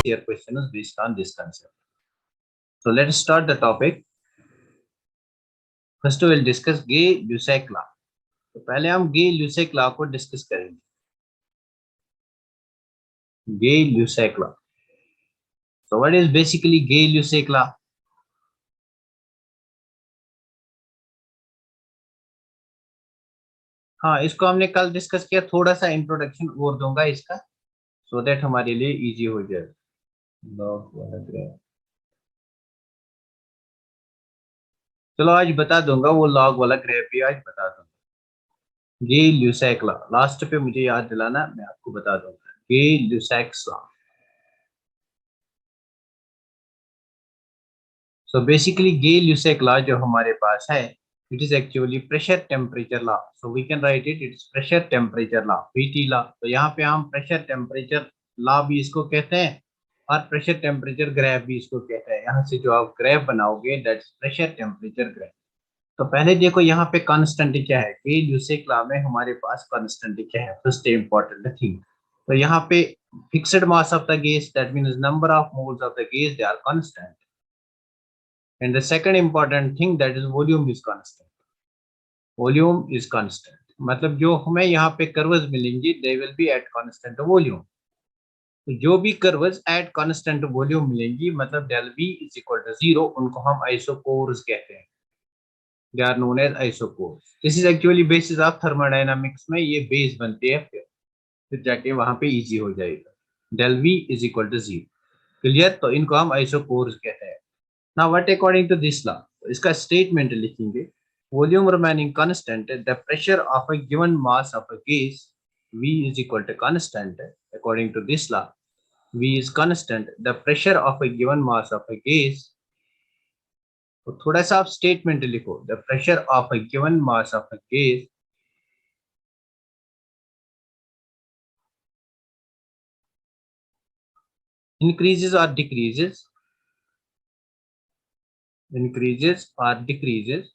Your question is based on this concept. So let's start the topic. First we will discuss Gay-Lussac law. तो पहले हम Gay-Lussac law को discuss करेंगे. Gay-Lussac law. So what is basically Gay-Lussac law? हाँ, इसको हमने कल discuss किया. थोड़ा सा इंट्रोडक्शन और दूंगा इसका, सो दैट हमारे लिए इजी हो जाए. लॉग वाला ग्राफ चलो आज बता दूंगा, वो लॉग वाला ग्राफ भी आज बता दूंगा. Gay-Lussac लॉ लास्ट पे मुझे याद दिलाना, मैं आपको बता दूंगा. Gay-Lussac law. So basically Gay-Lussac law जो हमारे पास है, it is actually pressure temperature law. So we can write it, it's pressure temperature law, PT law. तो यहाँ पे हम pressure temperature law भी इसको कहते हैं और pressure temperature graph भी इसको कहते हैं. यहाँ से जो आप graph बनाओगे, that's pressure temperature graph. तो पहले देखो यहाँ पे कांस्टेंट क्या है. Gay-Lussac law में हमारे पास कांस्टेंट क्या है, फर्स्ट इंपॉर्टेंट थिंग. तो यहाँ पे fixed mass of the gas, that means number of moles of the gas, they are constant. And the second important thing, that is volume is constant. Volume is constant. मतलब जो हमें यहाँ पे curves मिलेंगी, they will be at constant volume. तो जो भी curves at constant volume मिलेंगी, मतलब del V is equal to 0, उनको हम isochores कहते हैं. They are known as isochores. This is actually basis of thermodynamics में ये बेस बनते हैं. फिर जाके वहाँ पे इजी हो जाएगा. Del V is equal to 0. Clear? तो इनको हम isochores कहते हैं. Now what according to this law? इसका स्टेटमेंट लिखेंगे. Volume remaining constant, the pressure of a given mass of a gas V is equal to constant. According to this law, V is constant. The pressure of a given mass of a gas. तो थोड़ा सा आप statement लिखो. The pressure of a given mass of a gas increases or decreases. Increases or decreases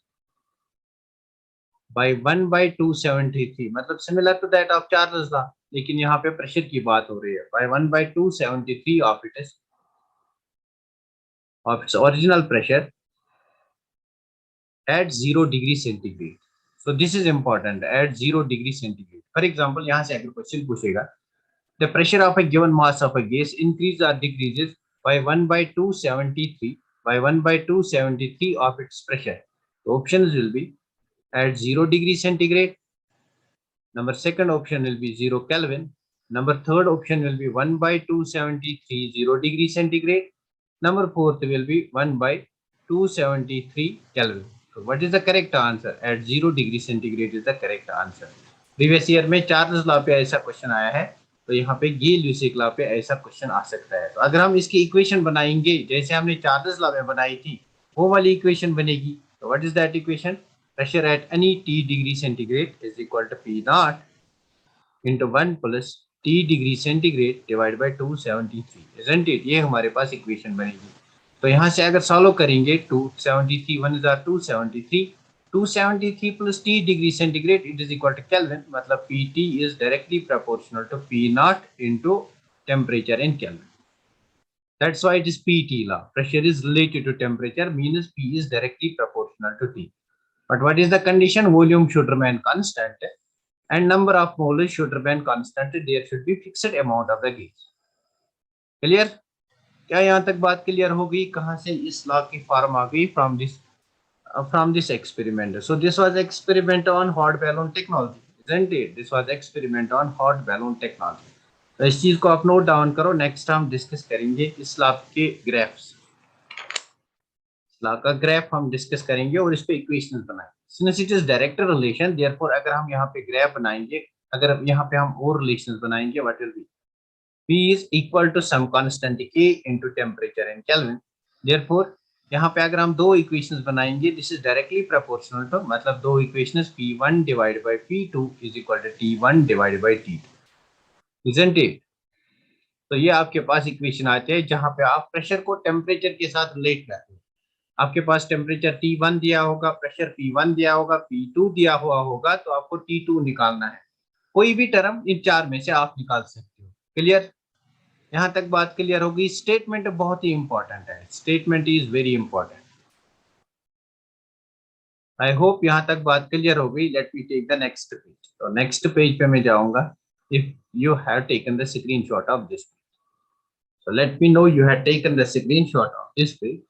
by 1/273, मतलब similar to that of Charles law, लेकिन यहाँ पे pressure की बात हो रही है. by 1/273 of its original pressure at 0 degree centigrade. So this is important, at 0 degree centigrade. For example, यहाँ से अगर क्वेश्चन पूछेगा, the pressure of a given mass of a gas increases or decreases by 1/273 of its pressure. The options will be at 0 degree centigrade. Number second option will be 0 Kelvin. Number third option will be 1/273 0 degree centigrade. Number fourth will be 1/273 Kelvin. So what is the correct answer? At 0 degree centigrade is the correct answer. Previous year में Charles law पे ऐसा question आया है, तो यहाँ पे Gay-Lussac law पे ऐसा क्वेश्चन आ सकता है. तो अगर हम इसकी इक्वेशन बनाएंगे जैसे हमने चार्ल्स लॉ में बनाई थी, वो वाली इक्वेशन बनेगी. तो what is that equation? Pressure at any T degree centigrade is equal to P naught into 1 plus T degree centigrade divided by 273, isn't it? ये हमारे पास इक्वेशन बनेगी. तो यहाँ से अगर सॉल्व करेंगे, 273 1 is 273, 273 plus T degree centigrade, it is equal to Kelvin. मतलब PT is directly proportional to P naught into temperature in Kelvin. That's why it is PT law. Pressure is related to temperature, means P is directly proportional to T. But what is the condition? Volume should remain constant and number of moles should remain constant. There should be fixed amount of the gas. Clear? क्या यहाँ तक बात clear हो गई? कहाँ से इस law की फॉर्म आ गई? From this experiment. So this was experiment on hot balloon technology, isn't it? This was experiment on hot balloon technology. तो इस चीज को आप नोट डाउन करो. नेक्स्ट हम डिस्कस करेंगे इस लॉ के ग्राफ्स. लॉ का ग्राफ हम डिस्कस करेंगे और इस पे इक्वेशंस बनाएंगे. Since it is direct relation, therefore अगर हम यहाँ पे ग्राफ बनाएंगे, अगर यहाँ पे हम और रिलेशंस बनाएंगे, what will B? P is equal to some constant K into temperature in Kelvin. Therefore यहाँ पे अगर हम दो इक्वेशंस बनाएंगे, this is directly proportional to, मतलब दो equations P1 divided by P2 is equal to T1 divided by T2, isn't it? तो ये आपके पास इक्वेशन आते हैं जहाँ पे आप प्रेशर को टेम्परेचर के साथ रिलेट करते हैं. आपके पास टेम्परेचर T1 दिया होगा, प्रेशर P1 दिया होगा, P2 दिया हुआ होगा, तो आपको T2 निकालना है. कोई भी टर्म इन चार में से आप निकाल सकते हो. क्लियर? यहाँ तक बात क्लियर होगी। स्टेटमेंट बहुत ही इंपॉर्टेंट है, statement is very important. I hope यहाँ तक बात क्लियर हो गई। Let me take the next page. तो नेक्स्ट पेज पे मैं जाऊंगा। If you have taken the screenshot of this, so let me know you have taken the screenshot of this page.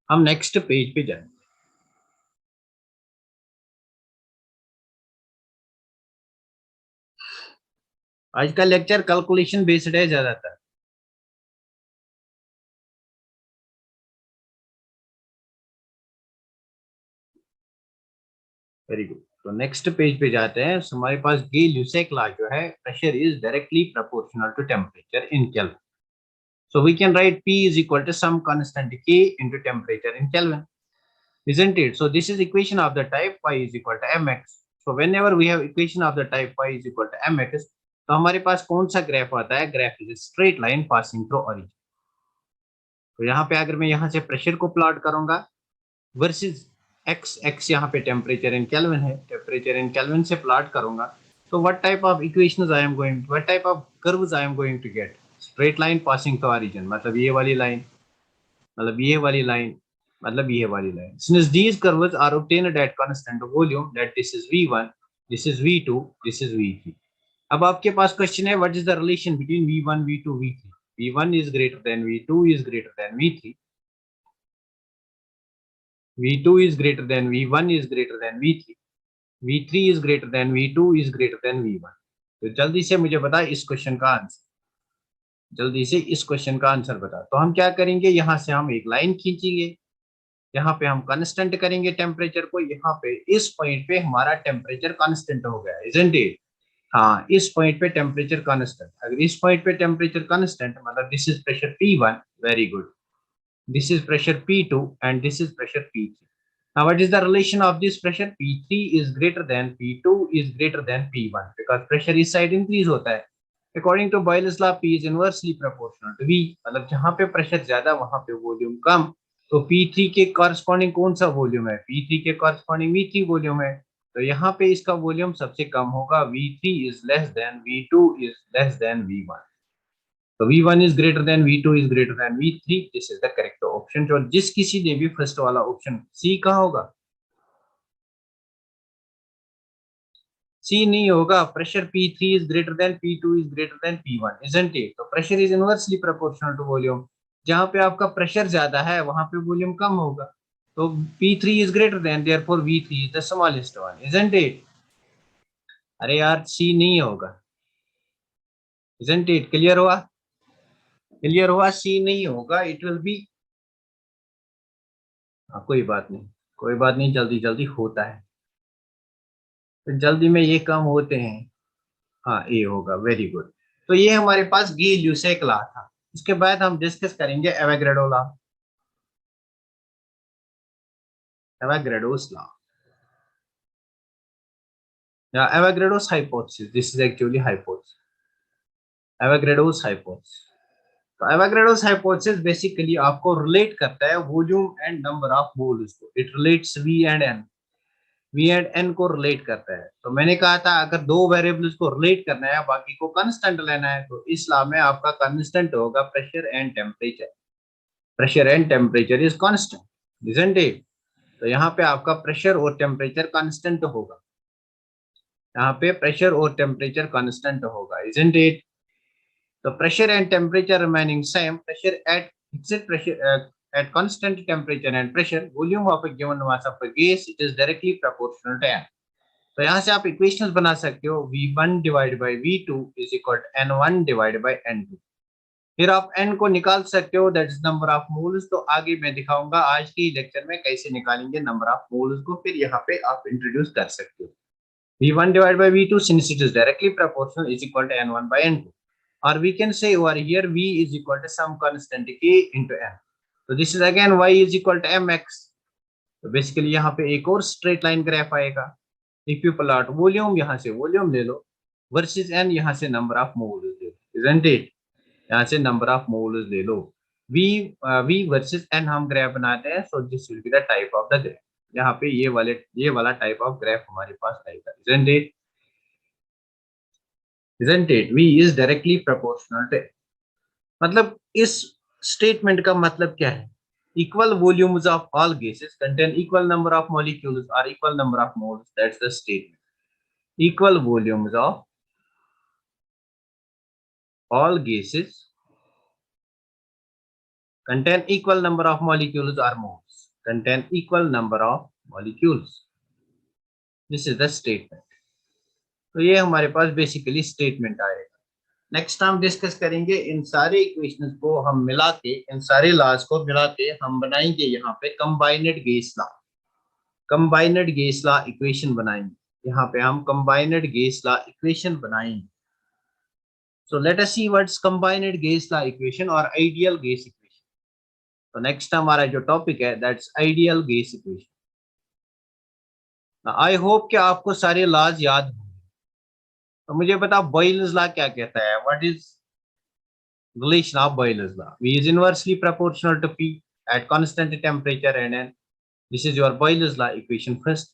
हम नेक्स्ट पेज पे जाएंगे। आज का लेक्चर कैलकुलेशन बेस्ड है ज्यादातर। Very good. तो नेक्स्ट पेज पे जाते हैं। So, हमारे पास गे-ल्यूसेक लॉ जो है, pressure is directly proportional to temperature in Kelvin. So we can write P is equal to some constant K into temperature in Kelvin, isn't it? So this is equation of the type phi is equal to mx. So whenever we have equation of the type phi is equal to mx, तो हमारे पास कौन सा graph आता है? Graph is straight line passing through origin. तो यहाँ पे अगर मैं यहाँ से प्रेशर को प्लॉट करूंगा वर्सेस एक्स, एक्स यहाँ पे टेम्परेचर इन केल्विन है, टेम्परेचर इन केल्विन से प्लॉट करूंगा, तो what type of equations I am going, what type of curves I am going to get? Straight line passing through origin, मतलब ये वाली line, मतलब ये वाली लाइन, मतलब ये वाली line. Since these curves are obtained at constant volume, that this is V1, this is V2, this is V3. अब आपके पास क्वेश्चन है what is the relation between V1, V2, V3? V1 is greater than V2 is greater than V3. V2 is greater than V1 is greater than V3. V3 is greater than V2 is greater than V1. तो जल्दी से मुझे बता इस question का answer, जल्दी से इस क्वेश्चन का आंसर बता। तो हम क्या करेंगे, यहाँ से हम एक लाइन खींचेंगे, यहाँ पे हम कांस्टेंट करेंगे टेम्परेचर को, यहाँ पे इस पॉइंट पे हमारा टेम्परेचर कांस्टेंट हो गया, इजंट इट? हाँ, इस पॉइंट पे टेम्परेचर कांस्टेंट। अगर इस पॉइंट पे टेम्परेचर कांस्टेंट मतलब this is pressure P1, very good, this is pressure P2 and this is pressure P3। now what is the relation of this pressure? P3 is greater than P2 is greater than P1 because pressure इस side increase होता है। according to Boyle's law P is inversely proportional to V, मतलब जहाँ पे pressure ज्यादा वहां पे volume कम। तो P3 के कॉरस्पॉन्डिंग कौन सा वॉल्यूम है? P3 के कॉरस्पॉन्डिंग V3 वॉल्यूम है, तो यहाँ पे इसका वॉल्यूम सबसे कम होगा। V3 is less than V2 is less than V1, तो V1 is greater than V2 is greater than V3, this is the correct option. जो जिस किसी ने भी फर्स्ट वाला ऑप्शन सी कहा होगा, सी नहीं होगा। Pressure P3 is greater than P2 is greater than P1, isn't it? तो pressure is inversely proportional to volume. जहां पे आपका प्रेशर ज्यादा है वहां पे वॉल्यूम कम होगा। तो P3 is greater than, therefore V3 is the smallest one, isn't it? अरे यार सी नहीं होगा, isn't it? क्लियर हुआ? क्लियर हुआ? सी नहीं होगा, इट विल बी, कोई बात नहीं, कोई बात नहीं, जल्दी जल्दी होता है, तो जल्दी में ये काम होते हैं। हाँ, ए होगा, वेरी गुड। तो ये हमारे पास गी-ल्यूसेक लॉ था। इसके बाद हम डिस्कस करेंगे एवोगैड्रो लॉ, एवोगैड्रोस लॉ या Avogadro's hypothesis. This is actually hypothesis, Avogadro's hypothesis. तो एवोगैड्रोस हाइपोथेसिस बेसिकली आपको रिलेट करता है volume and number of moles को। It relates V and N, V and N को रिलेट करता है। तो मैंने कहा था अगर दो वेरिएबल्स को रिलेट करना है बाकी को कांस्टेंट लेना है, तो इस लॉ में आपका कांस्टेंट होगा pressure and temperature. Pressure and temperature is constant, isn't it? तो यहाँ पे आपका प्रेशर और टेम्परेचर कांस्टेंट होगा, यहाँ पे प्रेशर और टेम्परेचर कांस्टेंट होगा, इजंट इट? तो pressure and temperature remaining same, pressure at fixed pressure at constant temperature and pressure, volume of a given mass of a gas, it is directly proportional to n। तो यहाँ से आप equations बना सकते हो, V1 divide by V2 is equal to N1 divide by N2। फिर आप N को निकाल सकते हो, that is number of moles. तो आगे मैं दिखाऊंगा आज की लेक्चर में कैसे निकालेंगे नंबर ऑफ मोल्स को, फिर यहाँ पे आप इंट्रोड्यूस कर सकते हो। V1 divided by V2 since it is directly proportional is equal to N1 by N2, or we can say over here V is equal to some constant K into N। तो this is again Y is equal to mx। तो basically यहाँ पे एक और straight line graph आएगा। If you plot volume, यहाँ से volume ले लो वर्सेस एन, यहाँ से नंबर ऑफ मोल्स ले लो, इजंट इट? यहाँ से नंबर ऑफ मोल्स ले लो। वी वर्सेस एन हम ग्राफ बनाते हैं, सो this will be the type of the graph. यहाँ पे ये वाला टाइप ऑफ ग्राफ हमारे पास आएगा, isn't it? Isn't it? V is directly proportional to मतलब इस स्टेटमेंट का मतलब क्या है? Equal volumes of all gases contain equal number of molecules और equal number of moles, that's the statement. Equal volumes of all gases contain equal number of molecules or moles. Contain equal number of molecules. This is the statement. तो ये हमारे पास basically statement आएगा। Next हम discuss करेंगे इन सारे equations को हम मिला के, इन सारे लॉज को मिला के हम बनाएंगे यहाँ पे combined gas law. Combined gas law equation बनाएंगे। यहाँ पे हम कंबाइनेड गैस लॉ इक्वेशन बनाएंगे। So let us see what's combined gas law equation or ideal gas equation. तो नेक्स्ट हमारा जो टॉपिक है that's ideal gas equation. I hope कि आपको सारे लॉज याद होंगे। तो मुझे बताओ बॉयल्स लॉ क्या कहता है? What is relation of Boyle's law? V is inversely proportional to P at constant temperature and N. This is your Boyle's law equation first.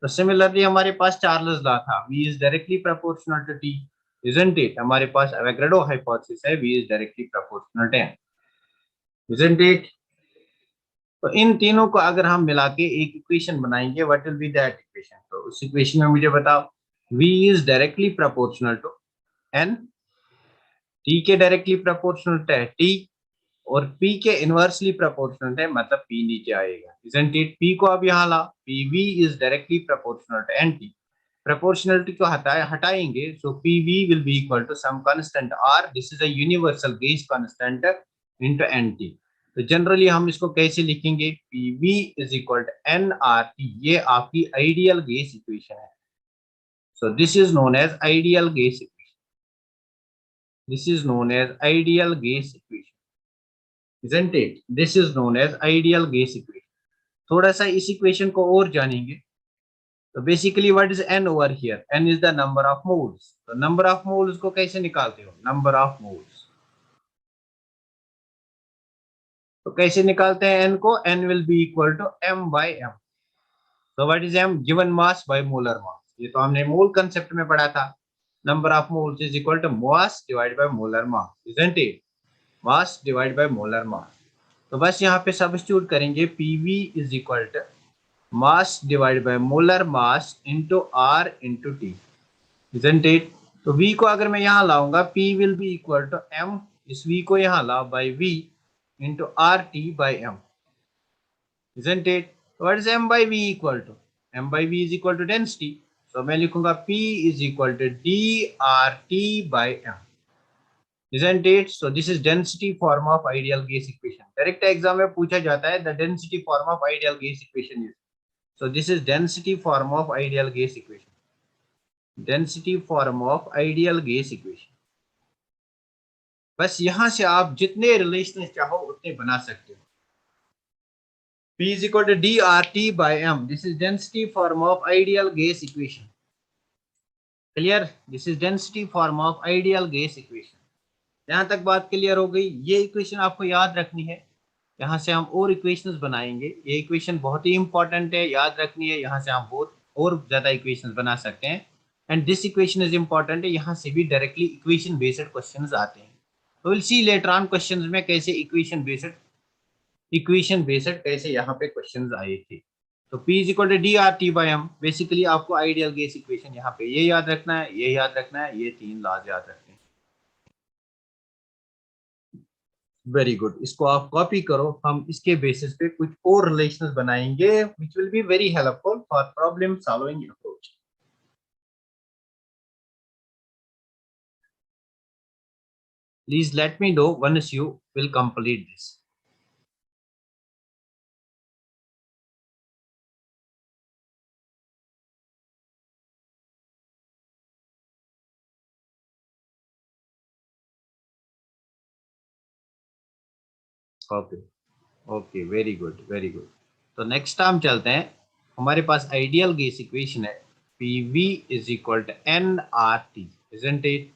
तो सिमिलरली हमारे पास चार्ल्स लॉ था, V is directly proportional to T, isn't it? हमारे पास Avogadro hypothesis है, V is directly proportional to N, isn't it? तो इन तीनों को अगर हम मिला के एक इक्वेशन बनाएंगे, what will be that equation? तो उस इक्वेशन में मुझे बताओ V is directly proportional to N, T के डायरेक्टली प्रोपोर्शनल है T, और P के इनवर्सली प्रोपोर्शनल है, मतलब P नीचे आएगा, isn't it? P को अब यहाँ ला, PV is directly proportional to NT। Proportionality को हटाएंगे, so PV will be equal to some constant R, this is a universal gas constant into NT। तो जनरली हम इसको कैसे लिखेंगे? PV is equal to nRT। ये आपकी आइडियल गैस इक्वेशन है। So this is known as ideal gas equation. This is known as ideal gas equation, isn't it? This is known as ideal gas equation. थोड़ा सा इस equation को और जानेंगे। तो basically what is n over here? n is the number of moles. तो number of moles को कैसे निकालते हो? Number of moles. तो कैसे निकालते हैं n को? n will be equal to m by m। तो what is m? Given mass by molar mass. ये तो हमने मोल कंसेप्ट में पढ़ा था। Number of moles is equal to mass divide by molar mass, isn't it? Mass divide by molar mass. तो बस यहाँ पे सब्स्टिट्यूट करेंगे, PV is equal to mass divide by molar mass into R into T, isn't it? तो V को अगर मैं यहाँ लाऊंगा, P will be equal to M, इस V को यहाँ लाओ, by V into RT by M, isn't it? What is m by v equal to? M by v is equal to density. So मैं लिखूंगा P is equal to dRT by M, isn't it? So this is density form of ideal gas equation. Direct exam में पूछा जाता है the density form of ideal gas equation is. So this is density form of ideal gas equation. Density form of ideal gas equation. बस यहाँ से आप जितने relation चाहो उतने बना सकते हो। P is equal to dRT by M. This is density form of ideal gas equation. Clear? This is density form of ideal gas equation. यहाँ तक बात क्लियर हो गई? ये इक्वेशन आपको याद रखनी है। यहाँ से हम और इक्वेशंस बनाएंगे। ये इक्वेशन बहुत ही इंपॉर्टेंट है, याद रखनी है। यहाँ से हम बहुत और ज्यादा इक्वेशंस बना सकते हैं। And this equation is important है। यहाँ से भी डायरेक्टली इक्वेशन बेस्ड क्वेश्चंस आते हैं। तो will see later on questions में कैसे इक्वेशन बेस्ड कैसे यहाँ पे क्वेश्चंस आए थे। तो P is equal to dRT by M। Basically आपको आइडियल गैस इक्वेशन यहाँ पे ये याद रखना है, ये याद रखना है, ये तीन लॉज याद रखने हैं। वेरी गुड, इसको आप कॉपी करो। हम इसके बेसिस पे कुछ और रिलेशंस बनाएंगे which will be very helpful for problem solving approach. Please let me know once you will complete this. Okay okay, very good very good. तो नेक्स्ट हम चलते हैं। हमारे पास आइडियल गैस इक्वेशन है PV is equal to nRT, isn't it?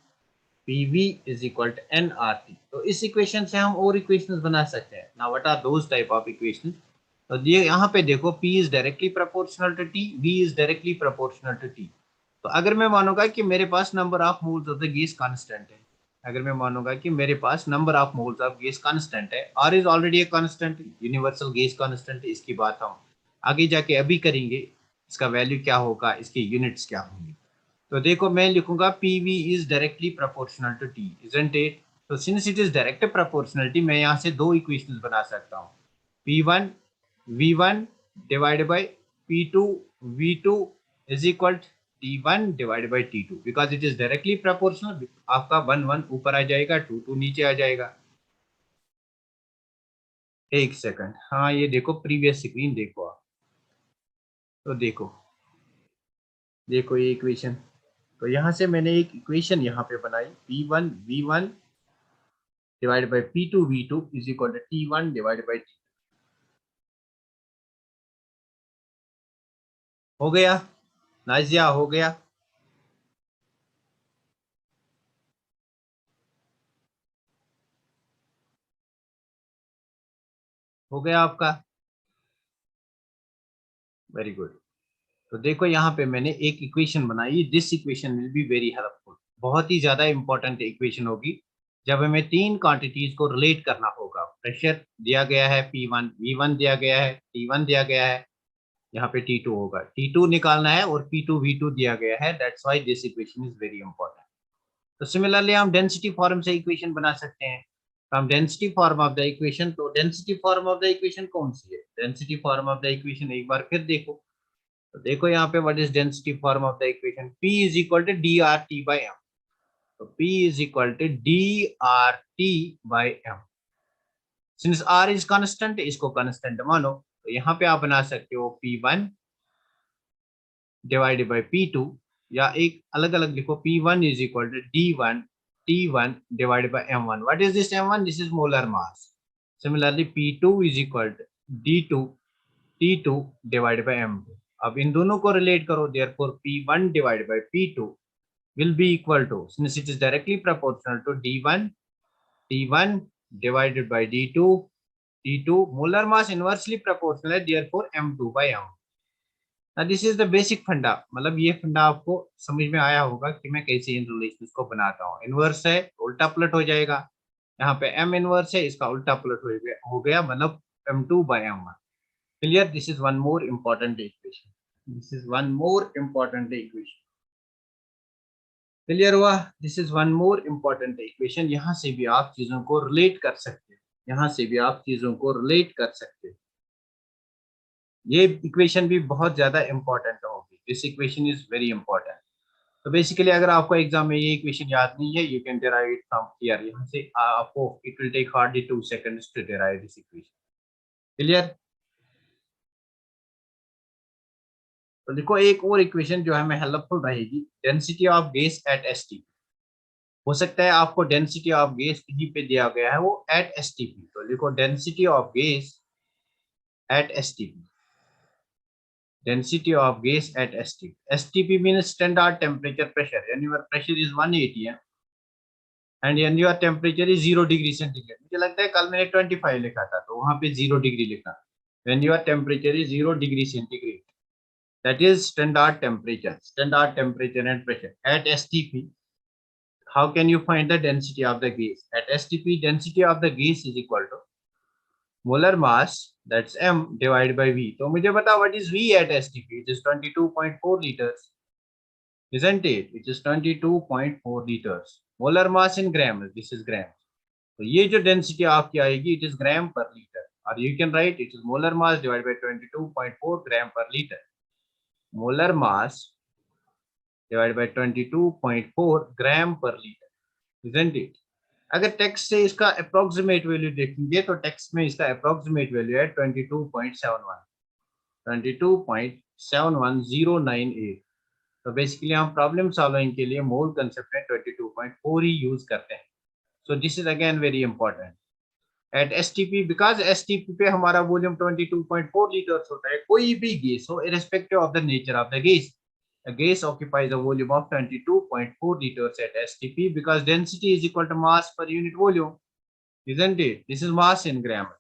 PV is equal to nRT। तो इस equation से हम और इक्वेशंस बना सकते हैं। Now what are those type of equations? तो ये यहाँ पे देखो, P is directly proportional to T, V is directly proportional to T। तो अगर मैं मानूंगा कि मेरे पास number of moles of the gas constant है, अगर मैं मानूंगा कि मेरे पास number of moles of gas constant है, R is already a constant, universal gas constant, इसकी बात हम आगे जाके अभी करेंगे, इसका वैल्यू क्या होगा, इसके यूनिट्स क्या होंगे। तो देखो मैं लिखूंगा P V is directly proportional to T, isn't it? तो since it is direct proportionality, मैं यहाँ से दो इक्वेशंस बना सकता हूँ, P one V one divide by P two V two is equal T one divide by T two, because it is directly proportional. आपका one one ऊपर आ जाएगा, टू टू नीचे आ जाएगा। एक सेकंड, हाँ ये देखो प्रीवियस स्क्रीन देखो आप, तो देखो देखो ये इक्वेशन, तो यहाँ से मैंने एक इक्वेशन यहाँ पे बनाई, P one V one divide by P two V two is equal to T one divide by T. हो गया नाजिया, हो गया? हो गया आपका? Very good. तो देखो यहाँ पे मैंने एक इक्वेशन बनाई, this equation will be very helpful, बहुत ही ज्यादा इंपॉर्टेंट इक्वेशन होगी जब हमें तीन क्वांटिटीज को रिलेट करना होगा। प्रेशर दिया गया है पी वन, वी वन दिया गया है, टी वन दिया गया है, यहाँ पे टी टू होगा, टी टू निकालना है, और पी टू वी टू दिया गया है, that's why this equation is very important. तो सिमिलरली हम डेंसिटी फॉर्म से इक्वेशन बना सकते हैं। तो हम density form of the equation, तो density form of the equation कौन सी है? Density form of the equation एक बार फिर देखो, तो देखो यहाँ पे what is density form of the equation, P is equal to D R T by M. तो P is equal to D R T by M. Since R is constant, इसको कांस्टेंट मानो, तो यहाँ पे आप बना सकते हो P one divided by P two, या एक अलग अलग लिखो, P one is equal to D one T one divided by M one. What is this M one? This is molar mass. Similarly P two is equal to D two T two divided by M two. अब इन दोनों को relate करो, therefore P one divided by P two will be equal to, since it is directly proportional to d1 t1 divided by d2 t2, molar mass inversely proportional है, therefore m2 by m। now this is the basic फंडा, मतलब ये फंडा आपको समझ में आया होगा कि मैं कैसे इन रिलेशंस को बनाता हूँ। इनवर्स है उल्टा पलट हो जाएगा, यहाँ पे m इनवर्स है, इसका उल्टा पलट हो गया मतलब m2 by m1। Clear? This is one more important equation, this is one more important equation. Clear हुआ? This is one more important equation, यहाँ से भी आप चीजों को रिलेट कर सकते हैं, यहाँ से भी आप चीजों को रिलेट कर सकते हैं। ये इक्वेशन भी बहुत ज्यादा इंपॉर्टेंट होगी, this equation is very important. तो बेसिकली अगर आपको एग्जाम में ये इक्वेशन याद नहीं है, you can derive it from here, यहाँ से आपको it will take hardly 2 seconds to derive this equation. Clear? तो देखो एक और इक्वेशन जो हमें हेल्पफुल रहेगी, density of gas at S T. हो सकता है आपको डेंसिटी ऑफ गैस कहीं पे दिया गया है वो एट एसटीपी, तो लिखो density of gas eight STP, density of gas eight STP. STP means standard temperature pressure, यानी योर प्रेशर इज 180 एंड यानी your temperature is 0 degree centigrade. मुझे लगता है कल मैंने 25 लिखा था, तो वहां पे 0 डिग्री लिखा, when your temperature is 0 degree centigrade, that is standard temperature and pressure at STP. How can you find the density of the gas at STP? Density of the gas is equal to molar mass, that's M, divided by V. तो मुझे बता what is V at STP? It is 22.4 liters, isn't it? It is 22.4 liters. Molar mass in grams, this is grams. तो ये जो density आपकी आएगी, it is gram per liter, or you can write it is molar mass divided by 22.4 gram per liter. Molar mass divided by 22.4 ग्राम पर litre, isn't it? अगर text से इसका approximate value देखेंगे तो टेक्स्ट में इसका अप्रोक्सीमेट वैल्यू है 22.71, 22.71098। तो बेसिकली हम प्रॉब्लम सॉल्विंग के लिए मोल कंसेप्ट में 22.4 ही यूज करते हैं। सो this is again very important at STP, because STP पे हमारा वॉल्यूम 22.4 लीटर्स होता है। कोई भी गैस हो, irrespective of the nature of the gas, a gas occupies a volume of 22.4 liters at STP because density is equal to mass per unit volume, isn't it? This is mass in grams.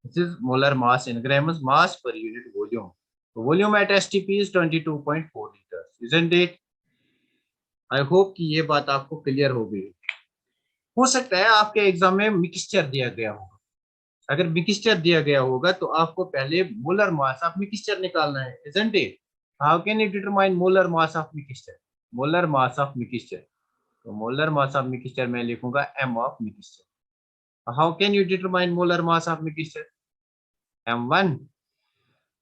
This is molar mass in grams, mass per unit volume. So volume at STP is 22.4 liters, isn't it? I hope कि ये बात आपको clear हो गई। हो सकता है आपके एग्जाम में मिक्सचर दिया गया होगा। अगर मिक्सचर दिया गया होगा तो आपको पहले मोलर मास ऑफ मिक्सचर निकालना है, isn't it? How can you determine molar mass of mixture? Molar mass of mixture. तो molar mass of mixture मैं लिखूंगा m of mixture. How can you determine molar mass of mixture? m1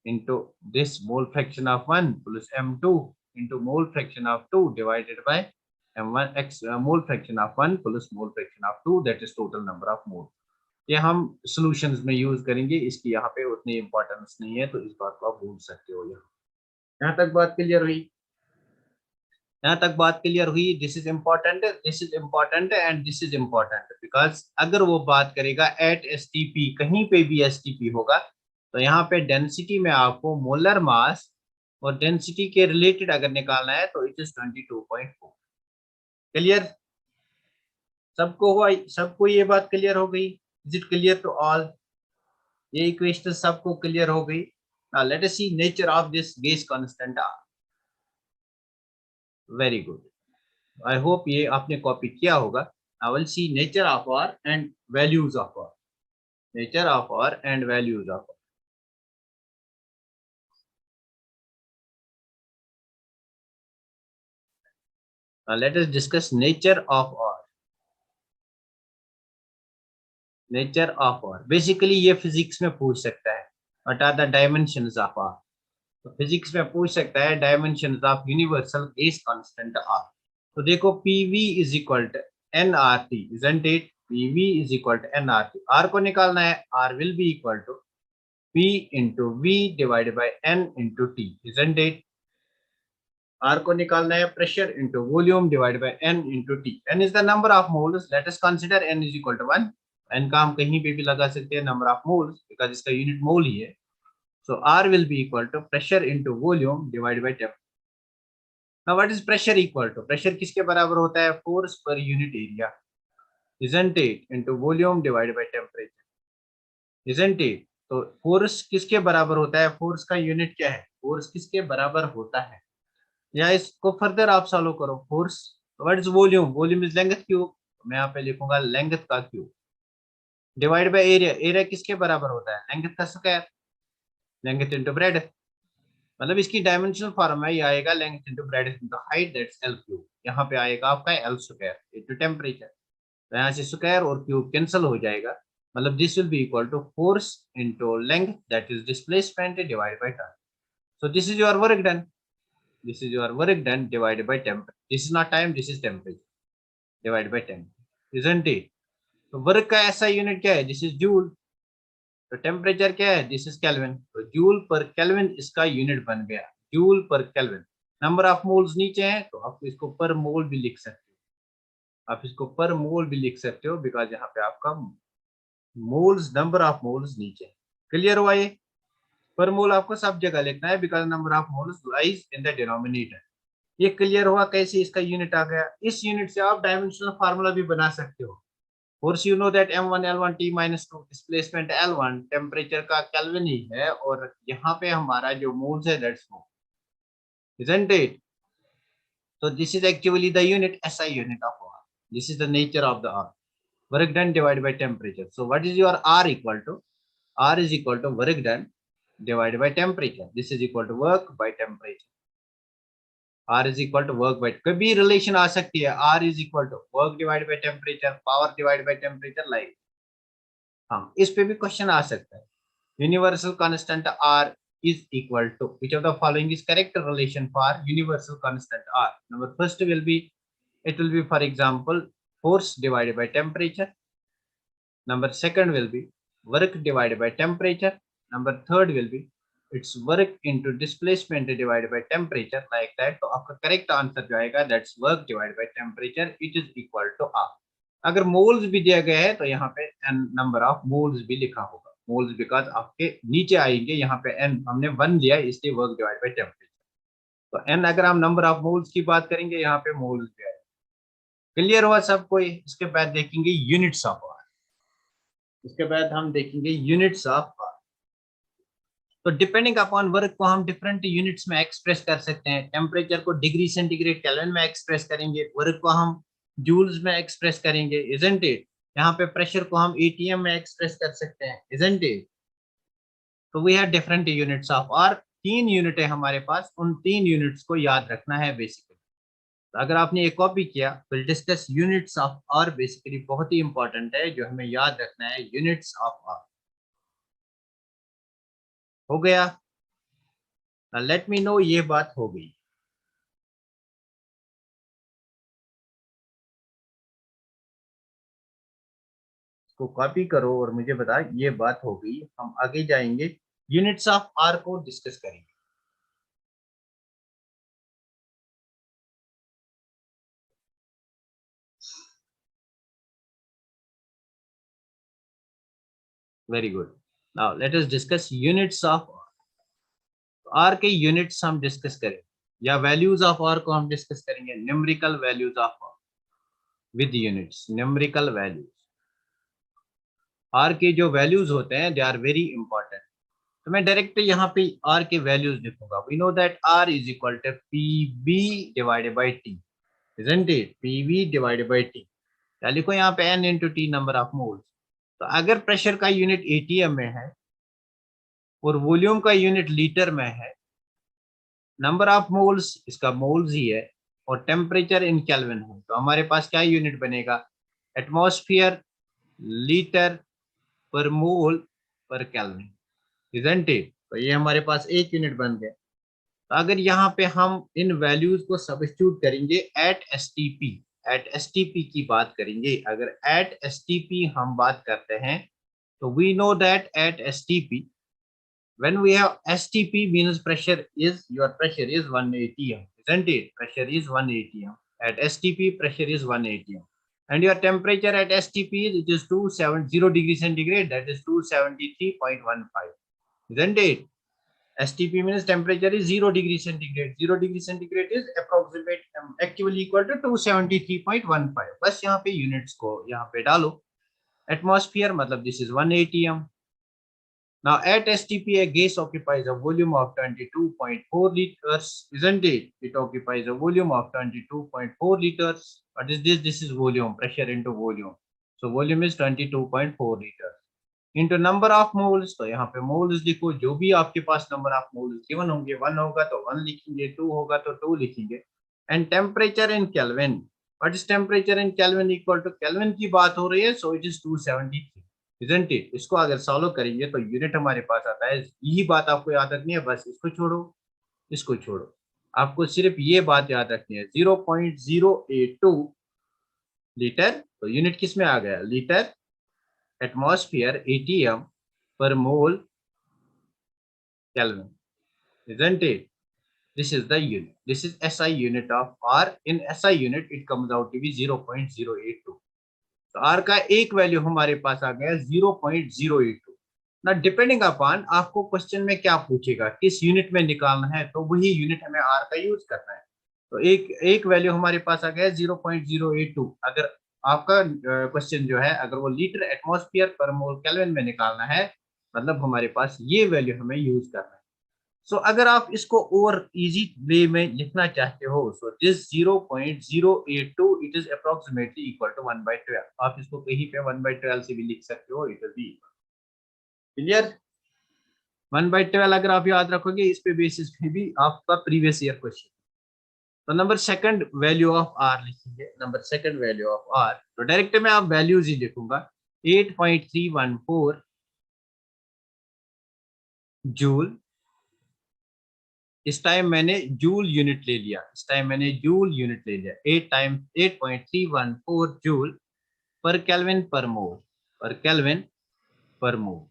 into this mole fraction of 1 plus m2 into mole fraction of 2 divided by m1 x mole fraction of 1 plus mole fraction of 2, that is total number of mole. ये हम solutions में use करेंगे, इसकी यहाँ पे उतनी importance नहीं है, तो इस बात को आप भूल सकते हो। यहाँ तक बात क्लियर हुई? यहाँ तक बात क्लियर हुई? This is important, this is important and this is important, because अगर वो बात करेगा एट एसटीपी, कहीं पे भी एसटीपी होगा, तो यहाँ पे डेंसिटी में आपको मोलर मास और डेंसिटी के रिलेटेड अगर निकालना है तो इट इज 22.4। क्लियर? सबको हुआ? सबको ये बात क्लियर हो गई? Is it clear to all? ये इक्वेशन सबको क्लियर हो गई? Now let us see nature of this gas constant R. Very good. I hope ये आपने कॉपी किया होगा. I will see nature of R and values of R. Nature of R and values of R. Now let us discuss nature of R. Nature of R. Basically ये physics में पूछ सकता है. What are the dimensions of R? तो physics में पूछ सकता है dimension of universal gas constant R. तो देखो PV is equal to NRT, isn't it? PV is equal to NRT. R को निकालना है, R will be equal to P into V divided by N into T, isn't it? R को निकालना है pressure into volume divided by N into T. N is the number of moles, let us consider N is equal to 1। N का हम कहीं पे भी लगा सकते हैं नंबर ऑफ मोल्स, बिकॉज इसका यूनिट मोल ही है। So R will be equal to pressure into volume divided by temperature. Now what is pressure equal to? Pressure किसके बराबर होता है? Force per unit area, isn't it? Into volume divided by temperature, isn't it? तो force किसके बराबर होता है? Force का यूनिट क्या है? फोर्स किसके बराबर होता है? या इसको फर्दर आप सॉल्व करो। Force, what is volume? Volume is length cube, मैं यहाँ पे लिखूंगा लेंथ का cube, divide by area. Area किसके बराबर होता है? लेंथ का स्क्वायर, लेंथ इंटू ब्रेड। मतलब इसकी डायमेंशनल फॉर्म है, ये आएगा length into breadth into height, that's L cube. यहाँ पे आएगा आपका एल स्क्वायर इनटू टेम्परेचर। तो यहाँ से स्क्वायर और क्यूब कैंसिल हो जाएगा, मतलब this will be equal to force into length, that is displacement divided by time. So this is your work done, this is your work done divided by temperature. This is not time, this is temperature divided by temperature, isn't it? तो work का ऐसा unit क्या है? This is joule. तो temperature क्या है? This is kelvin. तो joule per kelvin इसका यूनिट बन गया, joule per kelvin. Number of moles नीचे हैं तो आप इसको पर मोल भी लिख सकते हो, आप इसको पर मोल भी लिख सकते हो, बिकॉज यहाँ पे आपका मोल्स, नंबर ऑफ मोल्स नीचे। क्लियर हुआ ये? पर मोल आपको सब जगह लिखना है, because number of moles lies in the denominator. ये क्लियर हुआ कैसे इसका यूनिट आ गया? इस यूनिट से आप डायमेंशनल फार्मूला भी बना सकते हो। Course you know that m1 l1 t minus 2 displacement l1 temperature का केल्विन ही है, और यहाँ पे हमारा जो मोल्स है that's mole, isn't it? So this is actually the unit SI unit of R. This is the nature of the R. Work done divided by temperature. So what is your R equal to? R is equal to work done divided by temperature. This is equal to work by temperature. R is equal to work by, कभी relation आ सकती है, R is equal to work divided by temperature, power divided by temperature, like हाँ इस पे भी question आ सकता है। Universal constant R is equal to which of the following is correct relation for universal constant R? Number first will be, it will be for example force divided by temperature. Number second will be work divided by temperature. Number third will be its work into displacement divided by temperature, like that. तो आपका correct answer जो आएगा that's work divided by temperature, it is equal to R. अगर moles भी दिया गया है तो यहाँ पे n नंबर ऑफ मोल्स भी लिखा होगा, मोल्स बिकॉज आपके नीचे आएंगे, यहाँ पे n हमने 1 दिया इसलिए वर्क डिवाइड बाय टेम्परेचर। तो n अगर हम नंबर ऑफ मोल्स की बात करेंगे यहाँ पे मोल्स भी आएगा। क्लियर हुआ सबको? इसके बाद देखेंगे यूनिट्स ऑफ आर, इसके बाद हम देखेंगे यूनिट्स ऑफ आर। तो डिपेंडिंग अपॉन वर्क को हम डिफरेंट यूनिट्स में एक्सप्रेस कर सकते हैं। टेम्परेचर को डिग्री सेंटीग्रेड केल्विन में एक्सप्रेस करेंगे, वर्क को हम जूल्स में एक्सप्रेस करेंगे, इजंट इट? यहाँ पे प्रेशर को हम एटीएम में एक्सप्रेस कर सकते हैं, इजंट इट? तो we have different units of R, 3 unit है हमारे पास, उन 3 यूनिट्स को याद रखना है बेसिकली। तो अगर आपने ये कॉपी किया, will discuss units of R, basically बहुत ही इंपॉर्टेंट है जो हमें याद रखना है, यूनिट्स ऑफ आर। हो गया? लेट मी नो ये बात हो गई। इसको कॉपी करो और मुझे बता, ये बात हो गई। हम आगे जाएंगे, यूनिट्स ऑफ आर को डिस्कस करेंगे। Very good. Now let us discuss units of R के यूनिट्स हम डिस्कस करें, या वैल्यूज ऑफ आर को हम डिस्कस करेंगे, numerical values of R with units, numerical values. R के जो वैल्यूज होते हैं दे आर वेरी इंपॉर्टेंट। तो मैं डायरेक्ट यहाँ पे आर के वैल्यूज लिखूंगा। We know that R is equal to P V divided by T, isn't it? P V divided by T, या लिखो यहाँ पे N into T, number of moles. तो अगर प्रेशर का यूनिट एटीएम में है और वॉल्यूम का यूनिट लीटर में है, नंबर ऑफ मोल्स इसका मोल्स ही है, और टेम्परेचर इन केल्विन है, तो हमारे पास क्या यूनिट बनेगा? एटमॉस्फेयर लीटर पर मोल पर केल्विन, इजंट इट? तो ये हमारे पास एक यूनिट बन गया। तो अगर यहाँ पे हम इन वैल्यूज को सब्स्टिट्यूट करेंगे एट एसटीपी, एट एसटीपी की बात करेंगे, अगर एट एसटीपी हम बात करते हैं, तो we know that at STP, when we have STP means pressure is, your pressure is 1 atm, isn't it? Pressure is 1 atm. At STP pressure is 1 atm, and your temperature at STP is, it is 270 degrees centigrade, that is 273.15, isn't it? STP means temperature is 0 degree centigrade, 0 degree centigrade is approximate actually equal to 273.15। बस यहाँ पे units को यहाँ पे डालो। Atmosphere मतलब this is 1 atm। Now at STP, a gas occupies a volume of 22.4 liters, isn't it? It occupies a volume of 22.4 liters. What is this? This is volume, pressure into volume. So volume is 22.4 liters. Into number of moles, तो यहाँ पे moles लिखो, जो भी आपके पास number of moles given होंगे, 1 होगा तो 1 लिखेंगे, 2 होगा तो 2 लिखेंगे। And temperature in Kelvin. What is temperature in Kelvin equal to? Kelvin की बात हो रही है, so it is 273, isn't it? इसको अगर सॉल्व करेंगे तो यूनिट हमारे पास आता है, यही बात आपको याद रखनी है, बस इसको छोड़ो, इसको छोड़ो, आपको सिर्फ ये बात याद रखनी है, 0.082 लीटर। तो यूनिट किस में आ गया? लीटर, एटमॉस्फेयर एटीएम पर मोल kelvin, isn't it? This is the unit. This is SI unit of R. In SI unit, it comes out to be 0.082. तो R का एक वैल्यू हमारे पास आ गया 0.082। ना डिपेंडिंग अपॉन आपको क्वेश्चन में क्या पूछेगा, किस यूनिट में निकालना है, तो वही यूनिट हमें R का यूज करना है। तो एक वैल्यू हमारे पास आ गया 0.082। अगर आपका क्वेश्चन जो है, अगर वो लीटर एटमॉस्फेयर पर मोल केल्विन में निकालना है, मतलब हमारे पास ये वैल्यू हमें यूज करना है। सो अगर आप इसको और इजी वे में लिखना चाहते हो, so this 0.082 it is approximately equal to 1/12। आप इसको कहीं पे 1/12 से भी लिख सकते हो, इट विल बी क्लियर। 1/12 अगर आप याद रखोगे, इस पे बेसिस पे भी आपका प्रीवियस ईयर क्वेश्चन। तो number second value of R लिखेंगे, number second value of R, तो डायरेक्ट में आप वैल्यूज ही लिखूंगा, 8.314 जूल। इस टाइम मैंने जूल यूनिट ले लिया, इस टाइम मैंने जूल यूनिट ले लिया, 8.314 जूल पर केल्विन पर मोल, पर केल्विन पर मोल।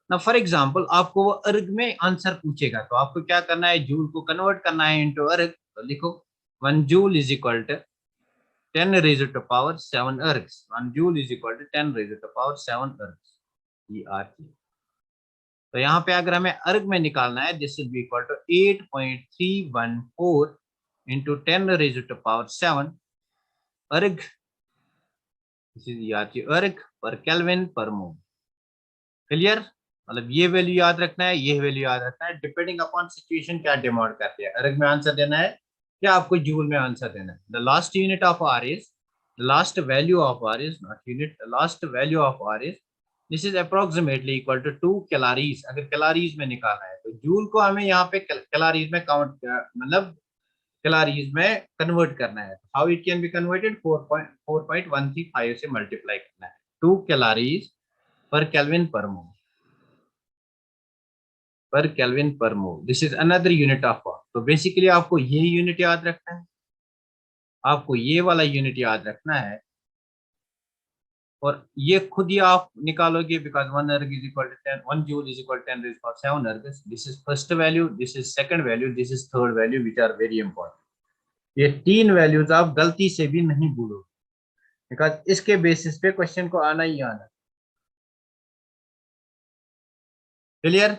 ना फॉर एग्जांपल आपको वो अर्ग में आंसर पूछेगा, तो आपको क्या करना है, जूल को कन्वर्ट करना है इनटू अर्ग। तो लिखो 1 joule is equal to 10 raised to power 7 ergs। 1 joule is equal to 10 raised to power 7 ergs। ये आर की। तो यहाँ पे अगर हमें अर्ग में निकालना है, this will be equal to 8.314 into 10 raised to power 7 अर्ग, दिस इज यार की अर्ग पर केल्विन पर मोल। क्लियर? मतलब ये वैल्यू याद रखना है, ये वैल्यू याद रखना है, डिपेंडिंग अपॉन सिचुएशन क्या डिमांड करते हैं, अर्ग में आंसर देना है या आपको जूल में आंसर देना है। The last unit of R is The last value of R is not unit. The last value of R is this is approximately equal to 2 calories. अगर calories में निकालना है तो जूल को हमें यहाँ पे calories में काउंट मतलब calories में कन्वर्ट करना है. How it can be converted? 4.135 से मल्टीप्लाई करना है. 2 calories per Kelvin per mole. Per kelvin per mole. This is another unit of work. तो बेसिकली आपको ये यूनिट याद रखना है, आपको ये वाला यूनिट याद रखना है और ये खुद ही आप निकालोगे because 1 erg is equal to 10, 1 joule is equal to 10 raised power 7 ergs. This is first value, this is second value, this is third value which are very important. ये तीन वैल्यूज आप गलती से भी नहीं भूलोगे बिकॉज इसके बेसिस पे क्वेश्चन को आना ही आना. क्लियर?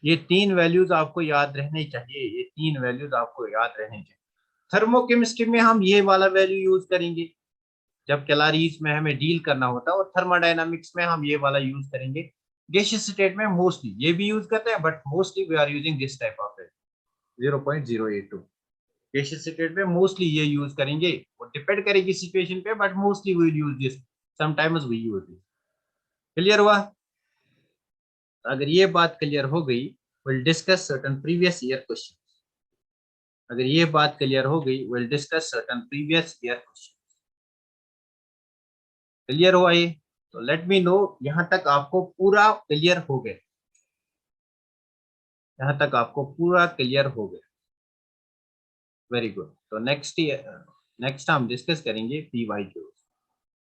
ये तीन वैल्यूज आपको याद रहने चाहिए, ये तीन वैल्यूज आपको याद रहने चाहिए. थर्मोकेमिस्ट्री में हम ये वाला वैल्यू यूज करेंगे जब कैलोरीज में हमें डील करना होता है, और थर्मोडायनामिक्स में हम ये वाला यूज करेंगे. गैसियस स्टेट में मोस्टली ये भी यूज करते हैं but mostly we are using this type of 0.082. Gaseous state में मोस्टली ये यूज करेंगे, वो डिपेंड करेगी सिचुएशन पे but mostly we will use this, sometimes we use this. Clear हुआ? अगर ये बात क्लियर हो गई, will discuss certain previous year question. अगर ये बात क्लियर हो गई, will discuss certain previous year question. Clear हुआ ये? तो लेट मी नो यहां तक आपको पूरा क्लियर हो गया, यहां तक आपको पूरा क्लियर हो गया. Very good. तो नेक्स्ट हम डिस्कस करेंगे PYQs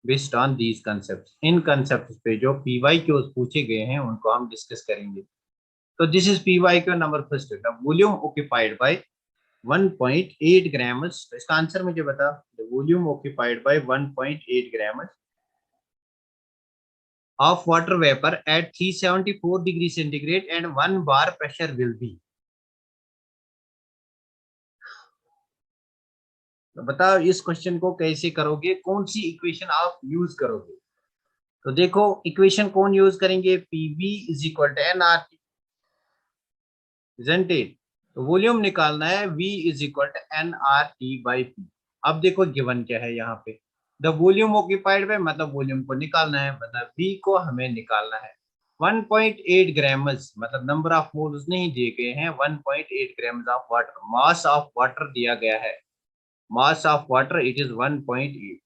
based on these concepts. In concepts पे जो पीवाईक्यूज पूछे गए हैं उनको हम डिस्कस करेंगे. तो this is PYQ number first, the volume occupied bye 1.8 grams. तो इसका आंसर मुझे बता. The volume occupied bye 1.8 grams of water vapor at 374 degrees centigrade and 1 bar pressure will be. तो बताओ इस क्वेश्चन को कैसे करोगे, कौन सी इक्वेशन आप यूज करोगे. तो देखो इक्वेशन कौन यूज करेंगे, PV is equal to NRT, isn't it. तो वॉल्यूम निकालना है, V is equal to NRT by P. अब देखो गिवन क्या है यहाँ पे, द वॉल्यूम ऑक्यूपाइड बाय मतलब वॉल्यूम को निकालना है, मतलब V को हमें निकालना है. 1.8 ग्राम्स मतलब नंबर ऑफ मोल्स नहीं दिए गए हैं, 1.8 grams of water, mass of water दिया गया है. Mass of water it is 1.8.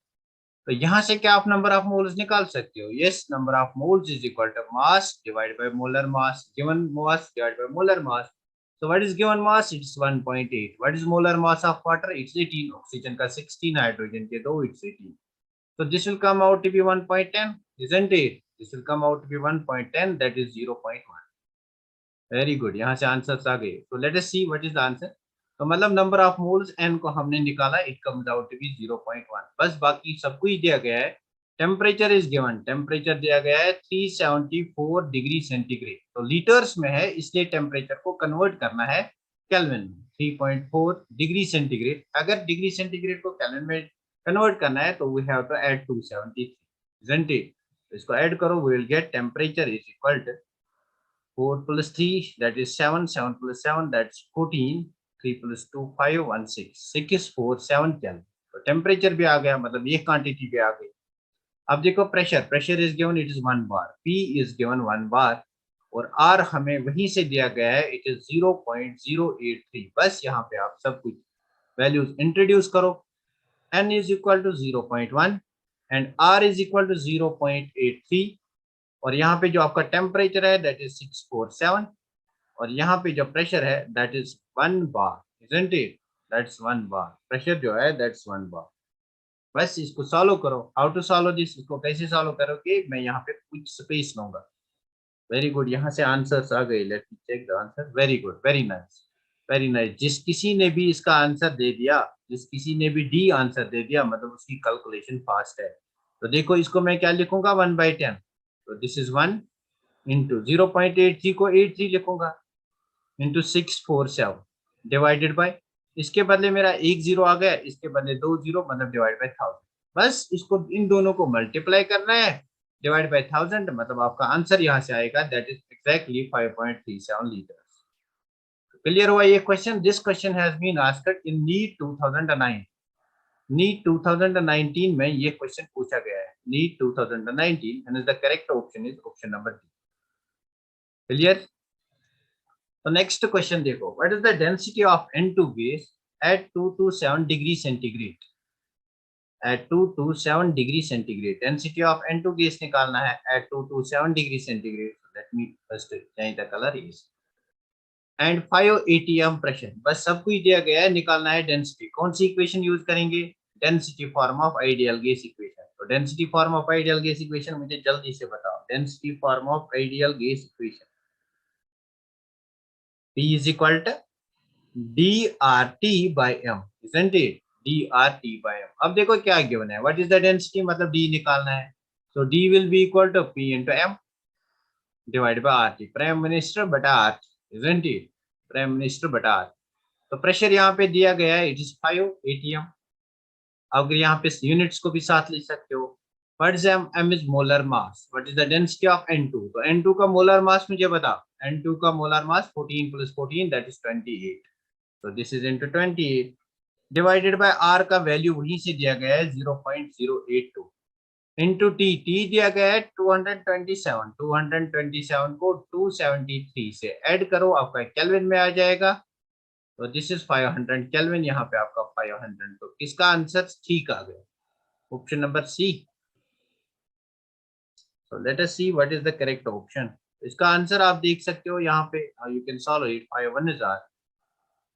तो यहाँ से क्या आप नंबर ऑफ मोल्स निकाल सकते हो. Yes, number of moles is equal to mass divide by molar mass, given mass divide by molar mass. So what is given mass? It's 1.8. What is molar mass of water? It's 18. Oxygen का 16, hydrogen के 2, it's 18. So this will come out to be 1.10, isn't it? This will come out to be 1.10, that is 0.1. Very good. यहाँ से answers आ गए. So let us see what is the answer. तो मतलब number of moles n को हमने निकाला, it comes out to be 0.1. बस बाकी सब कुछ दिया गया है. टेम्परेचर इज गिवन, टेम्परेचर दिया गया है 374 डिग्री सेंटीग्रेड. तो लीटर्स में है इसलिए टेम्परेचर को कन्वर्ट करना है केल्विन में. 3.4 डिग्री सेंटीग्रेड, अगर डिग्री सेंटीग्रेड को केल्विन में कन्वर्ट करना है तो we have to add 273, isn't it? तो इसको ऐड करो, we will get temperature is equal to 4 plus 3 that is 7, 7 plus 7 that's 14, 3 plus 2 5 1 6 6 4 7 10. तो टेम्परेचर भी आ गया, मतलब ये क्वांटिटी भी आ गई. अब देखो pressure, pressure is given it is 1 bar, P is given 1 बार और R हमें वहीं से दिया गया है, इट इज 0.083. बस यहाँ पे आप सब कुछ वैल्यूज इंट्रोड्यूस करो. N is equal to 0.1 and R is equal to 0.83 और यहाँ पे जो आपका टेम्परेचर है दैट इज 647 और यहाँ पे जो प्रेशर है that is 1 bar, isn't it? That's 1 bar. Pressure जो है दैट्स 1 बार. बस इसको सॉल्व करो. हाउ टू सॉल्व दिस, इसको कैसे सॉल्व करोगे, मैं यहाँ पे कुछ स्पेस लूंगा. वेरी गुड, यहाँ से आंसर्स आ गए. Let me check the answer. Very good, very nice, very nice. जिस किसी ने भी इसका आंसर दे दिया, जिस किसी ने भी डी आंसर दे दिया, मतलब उसकी कैलकुलेशन फास्ट है. तो देखो इसको मैं क्या लिखूंगा, 1/10. तो दिस इज 1 इंटू 0.83 को 83 लिखूंगा इंटू 647 डिवाइडेड बाय, इसके बदले मेरा एक जीरो आ गया, इसके बदले 2 जीरो मतलब डिवाइड बाय 1000. बस इसको इन दोनों को मल्टीप्लाई करना है, डिवाइड बाय 1000 मतलब आपका आंसर यहाँ से आएगा that is exactly 5.37 litres. Clear हुआ ये question? This question has been asked in NEET 2009. NEET 2019 में ये क्वेश्चन पूछा गया है, NEET 2019, and the correct option is option number D. क्लियर? तो नेक्स्ट क्वेश्चन देखो, what is the density of N2 gas at 227 degree centigrade? at 227 degree centigrade density of N2 gas निकालना है at 227 degree centigrade. Let me first change the colour is and 5 atm pressure. बस सब कुछ दिया गया है, निकालना है डेंसिटी. कौन सी इक्वेशन यूज करेंगे? Density form of ideal gas equation. तो density form of ideal gas equation मुझे जल्दी से बताओ. Density form of ideal gas equation, P is equal to DRT by M, isn't it? DRT by M. अब देखो क्या given है, what is the density, मतलब D निकालना है. So D will be equal to P into M divide by RT, prime minister बटा RT, isn't it? Prime minister बटा RT. तो प्रेशर यहाँ पे दिया गया है, इट इज 5 atm. अगर यहाँ पे यूनिट्स को भी साथ ले सकते हो. What is M is molar mass. What is the density of N2? तो N2 का मोलर मास मुझे बताओ. N2 का molar mass 14 plus 14 that is 28. So this is into 28 divided by R का वैल्यू वहीं से दिया गया है 0.082 इंटू टी दिया गया है 227. 227 को 273 से ऐड करो, आपका केल्विन में आ जाएगा. तो दिस इज 500 केल्विन, यहाँ पे आपका 500. तो इसका आंसर ठीक आ गया, option number C. So let us see what is the correct option. इसका आंसर आप देख सकते हो यहाँ पे, you can solve it. 5 is R,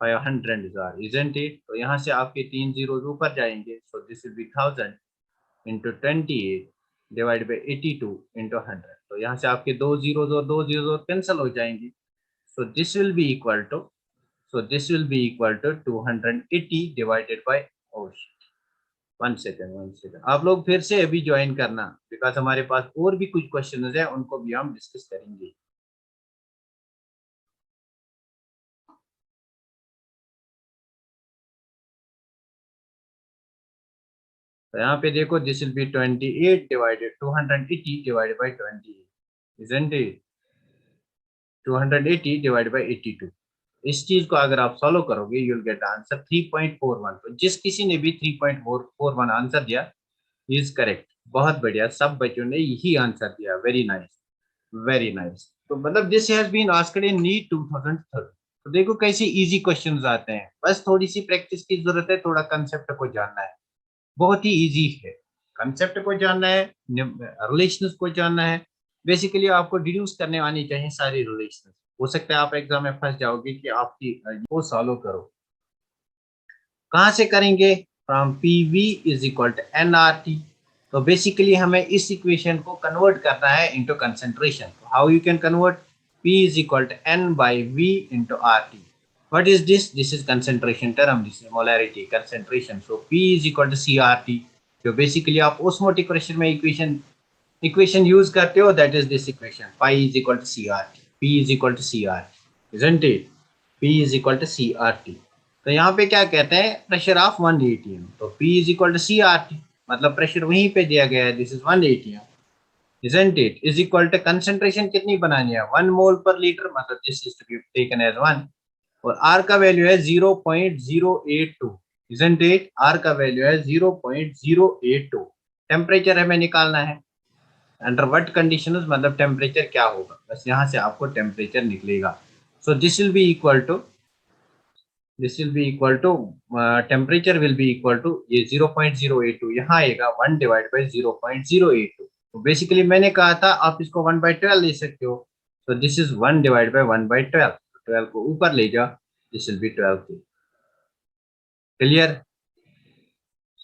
500 is R, isn't it? तो यहाँ से आपके 3 zeros ऊपर जाएंगे. So this will B 1000 into 28 divide by 82 into 100. तो यहाँ से आपके 2 zeros और 2 zeros कैंसिल हो जाएंगे. So this will be equal to, so this will be equal to 280 divided by, oh shit, 1 second. आप लोग फिर से अभी ज्वाइन करना, बिकॉज हमारे पास और भी कुछ क्वेश्चन है, उनको भी हम डिस्कस करेंगे. तो यहाँ पे देखो, this will B 28 divided 280 divided by 28, isn't it? 280 divided by 82. इस चीज को अगर आप सॉल्व करोगे, यू विल गेट आंसर 3.41. तो जिस किसी ने भी 3.41 आंसर दिया इज करेक्ट. बहुत बढ़िया, सब बच्चों ने यही आंसर दिया. Very nice, very nice. तो मतलब this has been asked in NEET 2030. तो देखो कैसे इजी क्वेश्चंस आते हैं, बस थोड़ी सी प्रैक्टिस की जरूरत है, थोड़ा कंसेप्ट को जानना है. बहुत ही इजी है, कंसेप्ट को जानना है, रिलेशंस को जानना है. बेसिकली आपको डिड्यूस करने आनी चाहिए सारी रिलेशंस. हो सकता है आप एग्जाम में फंस जाओगे कि आपकी वो सॉल्व करो. कहाँ से करेंगे? From PV is equal to nRT. तो बेसिकली हमें इस इक्वेशन को कन्वर्ट करना है into concentration. How you can convert? P is equal to N by V into RT. What is this? This is concentration term. This is molarity, concentration. So P is equal to CRT. जो basically आप osmotic pressure में equation use करते हो, that is this equation. Phi is equal to CRT. P is equal to CRT, isn't it? P is equal to CRT. तो यहाँ पे क्या कहते हैं? Pressure of 1 atm. तो P is equal to CRT, मतलब प्रेशर वहीं पे दिया गया है. This is 1 atm, isn't it? Is equal to concentration कितनी बनानी है? 1 मोल पर लीटर, मतलब this is to be taken as 1. और R का वैल्यू है 0.082, isn't it? R का वैल्यू है 0.082. टेम्परेचर हमें निकालना है. अंडर व्हाट कंडीशंस, मतलब टेम्परेचर क्या होगा, बस यहाँ से आपको टेम्परेचर निकलेगा. So this will be equal to, this will be equal to, temperature will be equal to ये 0.082 यहाँ आएगा 1 डिवाइड बाई 0.082. तो बेसिकली मैंने कहा था आप इसको 1/12 ले सकते हो. तो दिस इज 1 डिवाइड बाई 1/12. 12 को ऊपर ले जाओ, दिस विल बी 12. क्लियर?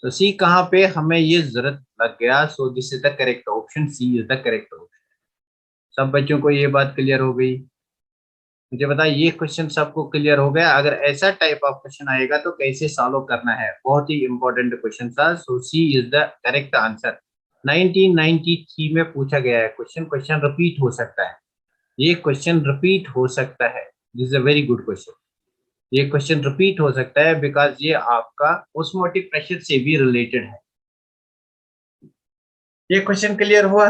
तो सी कहाँ पे हमें ये जरूरत लग गया. So this is the correct option. C is the correct option. सब बच्चों को ये बात क्लियर हो गई? मुझे बताइए, ये क्वेश्चन सबको क्लियर हो गया? अगर ऐसा टाइप ऑफ क्वेश्चन आएगा तो कैसे सॉल्व करना है, बहुत ही इंपॉर्टेंट क्वेश्चन था. सो सी इज द करेक्ट आंसर. 1993 में पूछा गया है क्वेश्चन. क्वेश्चन रिपीट हो सकता है, ये क्वेश्चन रिपीट हो सकता है. This is a very good question. ये क्वेश्चन रिपीट हो सकता है बिकॉज ये आपका ऑस्मोटिक प्रेशर से भी रिलेटेड है. ये क्वेश्चन क्लियर हुआ?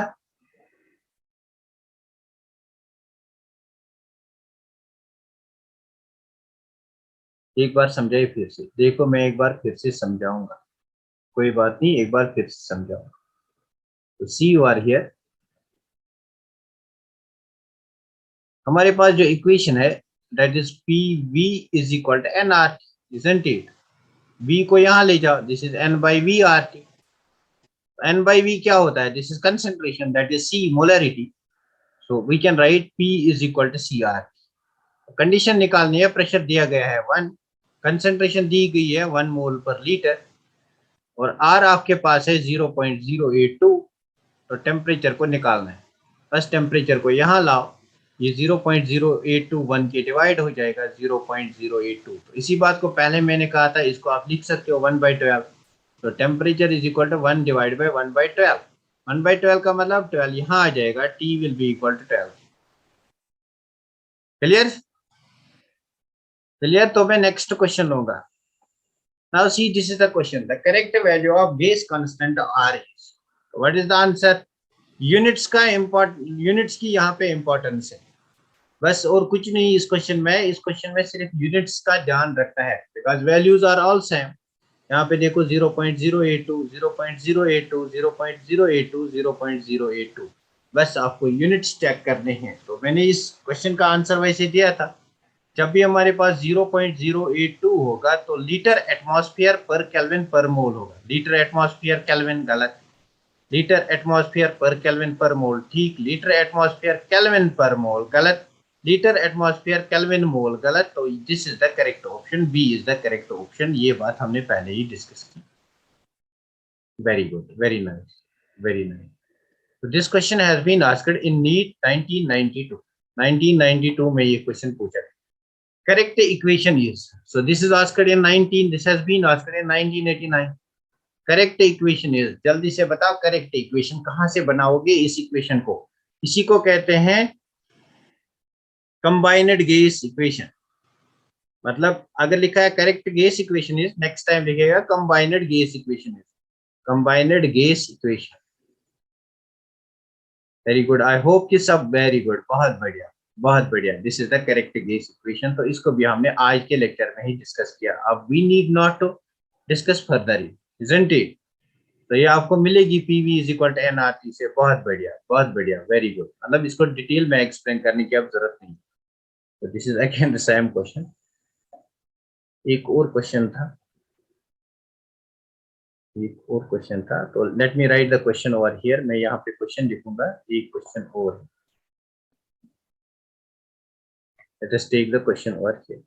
एक बार समझाइए फिर से. देखो मैं एक बार फिर से समझाऊंगा. कोई बात नहीं, एक बार फिर समझाओ। तो सी यू आर हियर, हमारे पास जो इक्वेशन है that is P V is equal to N R T, isn't it? v को यहाँ ले जाओ, this is n by v R T. n by v क्या होता है? This is concentration, that is c molarity. So we can write p is equal to C R. Condition निकालनी है, pressure दिया गया है 1, कंसेंट्रेशन दी गई है 1 मोल पर लीटर, और r आपके पास है 0.082। तो टेम्परेचर को निकालना है। बस टेम्परेचर को यहाँ लाओ, ये 0.0821 के डिवाइड हो जाएगा 0.082। तो इसी बात को पहले मैंने कहा था, इसको आप लिख सकते हो 1/12। तो temperature is equal to 1 divide by 1/12। 1/12 का मतलब 12 यहाँ आ जाएगा, T will be equal to 12। Clear? Clear? तो मैं नेक्स्ट क्वेश्चन लूंगा। Now see, this is the question, the correct value of gas constant R is, what is the answer? Units का units की यहाँ पे इंपॉर्टेंस है बस, और कुछ नहीं। इस क्वेश्चन में सिर्फ यूनिट्स का ध्यान रखना है, because values are all same. यहाँ पे देखो 0.082, 0.082, 0.082, 0.082, बस आपको यूनिट्स चेक करने हैं। तो मैंने इस क्वेश्चन का आंसर वैसे दिया था, जब भी हमारे पास 0.082 होगा तो लीटर एटमॉस्फेयर पर केल्विन पर मोल होगा। लीटर एटमॉस्फेयर केल्विन गलत, लीटर एटमॉस्फेयर पर केल्विन पर मोल ठीक, लीटर एटमॉस्फेयर केल्विन पर मोल गलत, लीटर एटमॉस्फेयर केल्विन मोल गलत। तो this is the correct option, B is the correct option. ये बात हमने पहले ही डिस्कस की। Very good, very nice, very nice. तो this question has been asked in NEET 1992। 1992 में ये क्वेश्चन पूछा गया। Correct equation is, so this is asked in 19, this has been asked in 1989। Correct equation is, जल्दी से बताओ correct equation कहां से बनाओगे इस इक्वेशन को? इसी को कहते हैं कंबाइंड गैस इक्वेशन। मतलब अगर लिखा है correct gas equation is, next time लिखेगा combined gas equation is, combined gas equation. Very good, I hope कि सब वेरी गुड, बहुत बढ़िया, बहुत बढ़िया। This is the correct gas equation. तो इसको भी हमने आज के लेक्चर में ही डिस्कस किया। अब we need not to discuss further, isn't it? तो ये आपको मिलेगी PV is equal to NRT से। बहुत बढ़िया, बहुत बढ़िया, वेरी गुड। मतलब इसको डिटेल में एक्सप्लेन करने की अब जरूरत नहीं। तो this is again the same question. एक और क्वेश्चन था, एक और क्वेश्चन था, तो let me write the question over here. मैं यहाँ पे क्वेश्चन लिखूंगा, एक क्वेश्चन और। Let us take the question over here.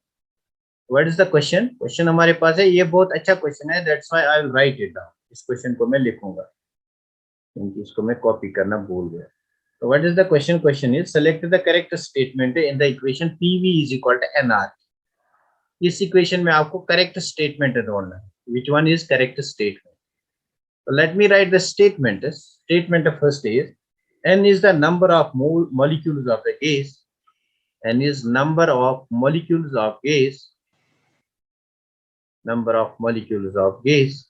What is the question? Question हमारे पास है, ये बहुत अच्छा क्वेश्चन है, that's why I will write it down. इस क्वेश्चन को मैं लिखूंगा क्योंकि इसको मैं कॉपी करना भूल गया। So what is the question? Question is select the correct statement in the equation PV is equal to NR. इस इक्वेशन में आपको करेक्ट स्टेटमेंट ढूंढना है। Which one is correct statement? So let me write the statement. Statement first is N is the number of molecules of the gas. N is number of molecules of gas. Number of molecules of gas.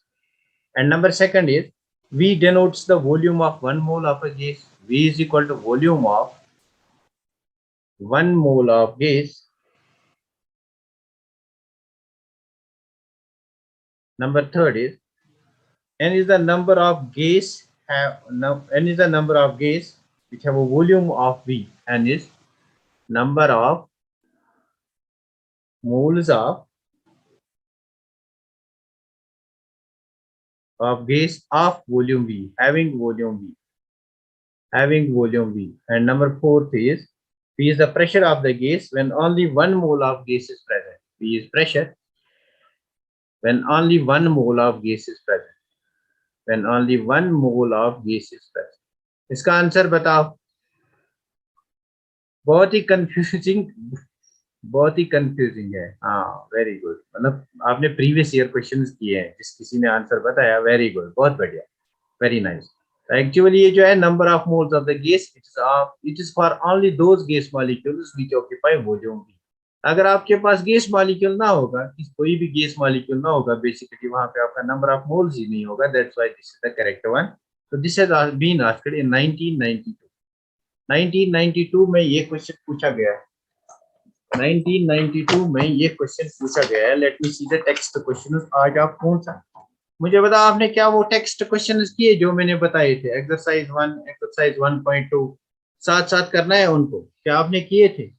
And number second is V denotes the volume of 1 mole of a gas. V is equal to volume of 1 mole of gas. Number third is N is the number of gas N is the number of gas which have a volume of V. N is number of moles of gas of volume V, having volume V, having volume V. And number fourth is P is the pressure of the gas when only 1 mole of gas is present. P is pressure when only 1 mole of gas is present. When only 1 mole of gas is present. इसका answer बताओ। बहुत ही confusing, बहुत ही confusing है। हाँ, very good. मतलब आपने previous year questions किए हैं, जिस किसी ने आंसर बताया, वेरी गुड, बहुत बढ़िया, वेरी नाइस। एक्चुअली ये जो है number of moles of the gas, it is for only those gas molecules which occupy volume V। अगर आपके पास गैस मॉलिक्यूल ना होगा, कोई भी गैस मॉलिक्यूल ना होगा, बेसिकली वहां पे आपका नंबर ऑफ मोल्स ही नहीं होगा। That's why this is the correct one. तो this has been asked in 1992। 1992 में ये क्वेश्चन पूछा गया है। 1992 में ये क्वेश्चन पूछा गया है। Let me see the text question. आज आप कौन सा मुझे बता आपने क्या वो टेक्स्ट क्वेश्चंस किए जो मैंने बताए थे, एक्सरसाइज 1, एक्सरसाइज 1.2, साथ साथ करना है उनको, क्या आपने किए थे?